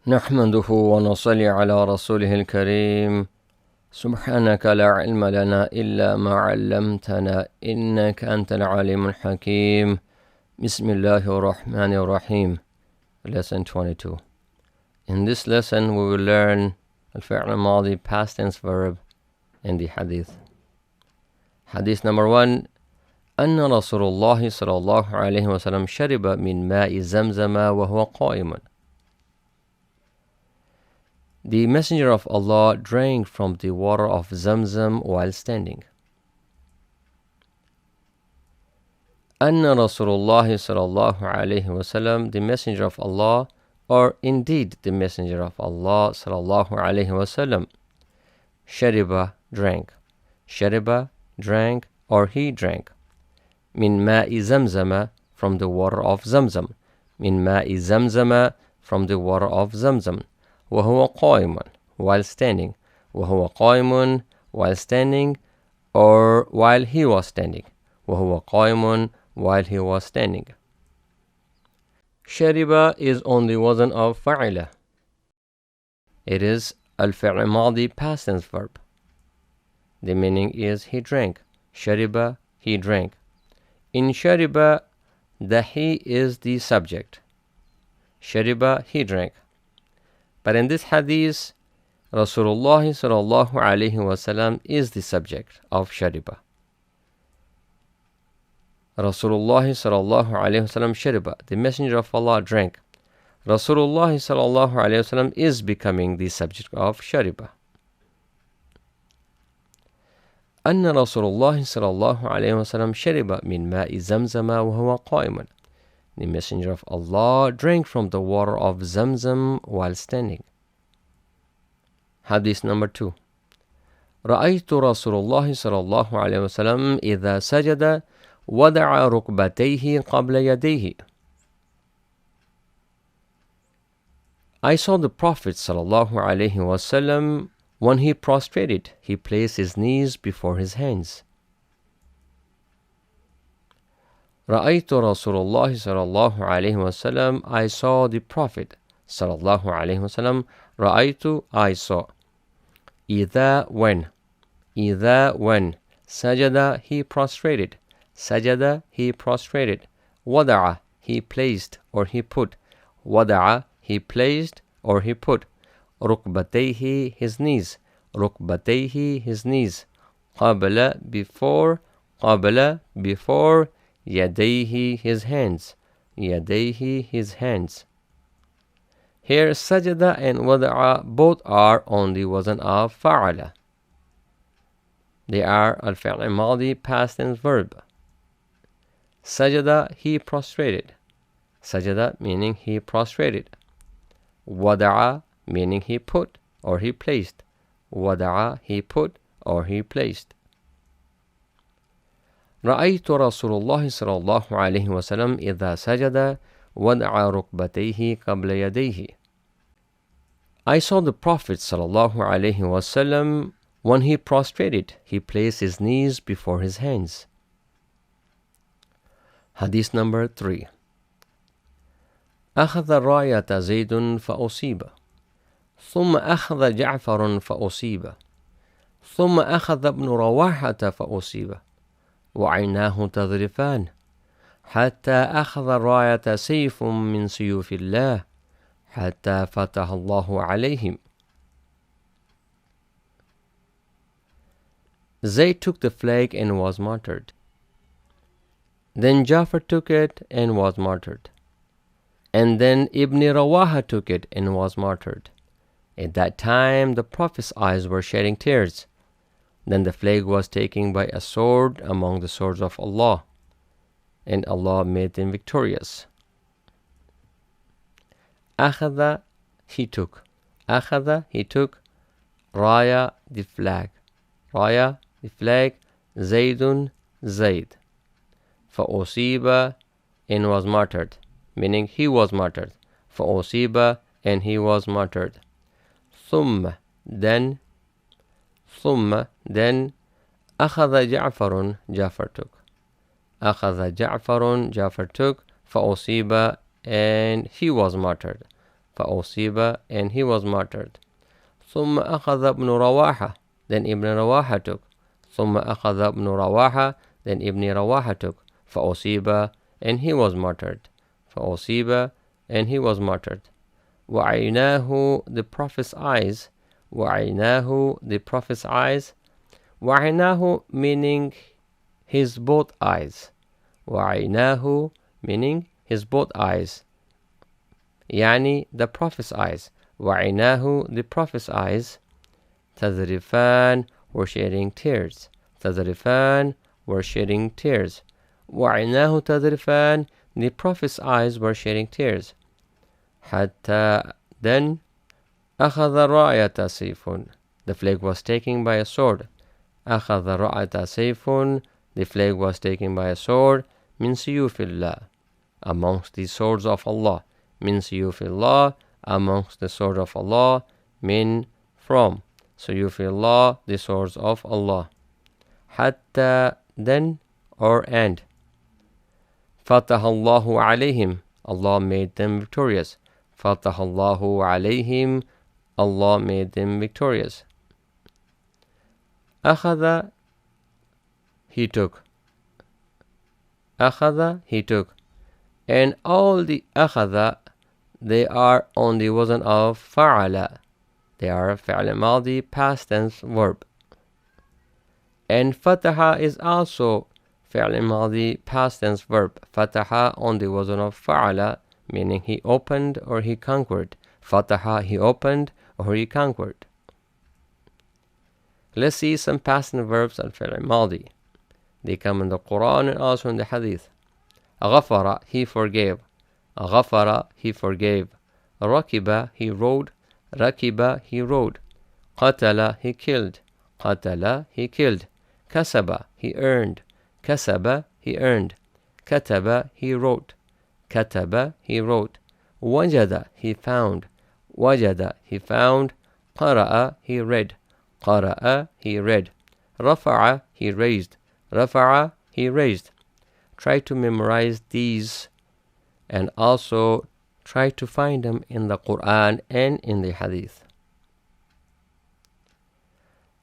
نحمده ونصلي على رسوله الكريم. سبحانك لا علم لنا إلا ما علمتنا إنك أنت العليم الحكيم. بسم الله الرحمن الرحيم. Lesson 22. In this lesson we will learn الفعل الماضي past tense verb in the Hadith. Hadith number 1. أن رسول الله صلى الله عليه وسلم شرب من ماء زمزم وهو قائم. The Messenger of Allah drank from the water of Zamzam while standing. أن رسول الله صلى الله عليه وسلم, the Messenger of Allah, or indeed the Messenger of Allah صلى الله عليه وسلم, شرب, drank, شرب, drank, or he drank, من ماء زمزم, from the water of Zamzam, من ماء زمزم, from the water of Zamzam, وهو قائم, while standing, وهو قائم, while standing, or while he was standing, وهو قائم, while he was standing. شرب is on the wazn of فعل. It is الفعل الماضي past tense verb. The meaning is he drank. شرب, he drank. In شرب, the he is the subject. شرب, he drank. But in this hadith, Rasulullah sallallahu alayhi wasallam is the subject of shariba. Rasulullah sallallahu alayhi wasallam shariba. The Messenger of Allah drank. Rasulullah sallallahu alayhi wasallam is becoming the subject of shariba. أن رسول الله صلى الله عليه وسلم شرب من ماء زمزم وهو قائم. The Messenger of Allah drank from the water of Zamzam while standing. Hadith number 2. رأيت رسول الله صلى الله عليه وسلم إذا سجد وضع ركبتيه قبل يديه. I saw the Prophet صلى الله عليه وسلم when he prostrated, he placed his knees before his hands. رأيت رسول الله صلى الله عليه وسلم, I saw the Prophet صلى الله عليه وسلم. رأيت, I saw. إذا, when. إذا, when. سجد, he prostrated. سجد, he prostrated. وضع, he placed or he put. وضع, he placed or he put. ركبتيه, his knees. ركبتيه, his knees. قبل, before. قبل, before. يديه, his hands. يديه, his hands. Here sajada and wada'a both are on the wazn of fa'ala. They are al-fi'l al-madi past tense verb. Sajada, he prostrated. Sajada meaning he prostrated. Wada'a meaning he put or he placed. Wada'a, he put or he placed. رأيت رسول الله صلى الله عليه وسلم إذا سجد وضع ركبتيه قبل يديه. I saw the Prophet صلى الله عليه وسلم when he prostrated, he placed his knees before his hands. Hadith number 3. أخذ راية زيد فأصيب ثم أخذ جعفر فأصيب ثم أخذ ابن رواحة فأصيب وعيناه تذرفان حتى أخذ راية سيف من سيوف الله حتى فتح الله عليهم. Zayd took the flag and was martyred. Then Jafar took it and was martyred. And then Ibn Rawaha took it and was martyred. At that time the Prophet's eyes were shedding tears. Then the flag was taken by a sword among the swords of Allah, and Allah made them victorious. Akhadha, he took. Akhadha, he took. Raya, the flag. Raya, the flag. Zaydun, Zayd. Fa'usiba, and was martyred, meaning he was martyred. Fa'usiba, and he was martyred. Thumma, then. ثم, then, أخذ جعفر, Jafar took. أخذ جعفر, Jafar took. فأصيب, and he was martyred. فأصيب, and he was martyred. ثم أخذ ابن رواحة, then Ibn Rawaha took. ثم أخذ ابن رواحة, then Ibn Rawaha took. فأصيب, and he was martyred. فأصيب, and he was martyred. وعيناه, the Prophet's eyes. وعيناه, the Prophet's eyes. وعيناه meaning his both eyes. وعيناه meaning his both eyes. يعني the Prophet's eyes. وعيناه, the Prophet's eyes. تذرفان, were shedding tears. تذرفان, were shedding tears. وعيناه تذرفان, the Prophet's eyes were shedding tears. حتى, then أخذ الراية سيف, the flag was taken by a sword. أخذ الراية سيف, the flag was taken by a sword. من سيوف الله, amongst the swords of Allah. من سيوف الله, amongst the swords of Allah. من, from. سيوف الله, the swords of Allah. حتى, then, or and. فتح الله عليهم, Allah made them victorious. فتح الله عليهم, Allah made them victorious. أخذ, he took. أخذ, he took. And all the أخذ, they are on the wazn of فعل. They are فعل ماضي, past tense verb. And فتح is also فعل ماضي, past tense verb. فتح on the wazn of فعل, meaning he opened or he conquered. فتح, he opened or he conquered. Let's see some past tense verbs al فعل ماضي. They come in the Quran and also in the Hadith. غفر, he forgave. غفر, he forgave. ركب, he rode. ركب, he rode. قتل, he killed. قتل, he killed. كسب, he earned. كسب, he earned. كتب, he wrote. كتب, he wrote. وجد, he found. وجد, he found. قرأ, he read. قرأ, he read. رفع, he raised. رفع, he raised. Try to memorize these and also try to find them in the Quran and in the Hadith.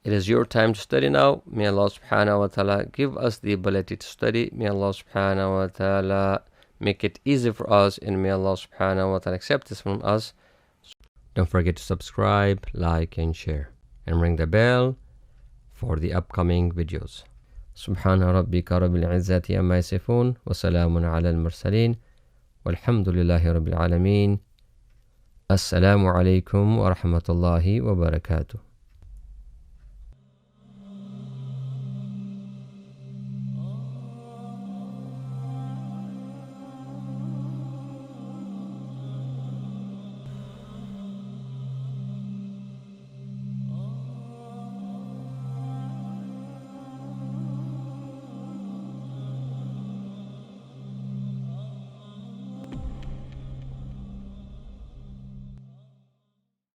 It is your time to study now. May Allah subhanahu wa ta'ala give us the ability to study. May Allah subhanahu wa ta'ala make it easy for us, and may Allah subhanahu wa ta'ala accept this from us. Don't forget to subscribe, like and share, and ring the bell for the upcoming videos. سبحان ربك رب العزة عما يصفون وسلام على المرسلين والحمد لله رب العالمين. السلام عليكم ورحمة الله وبركاته.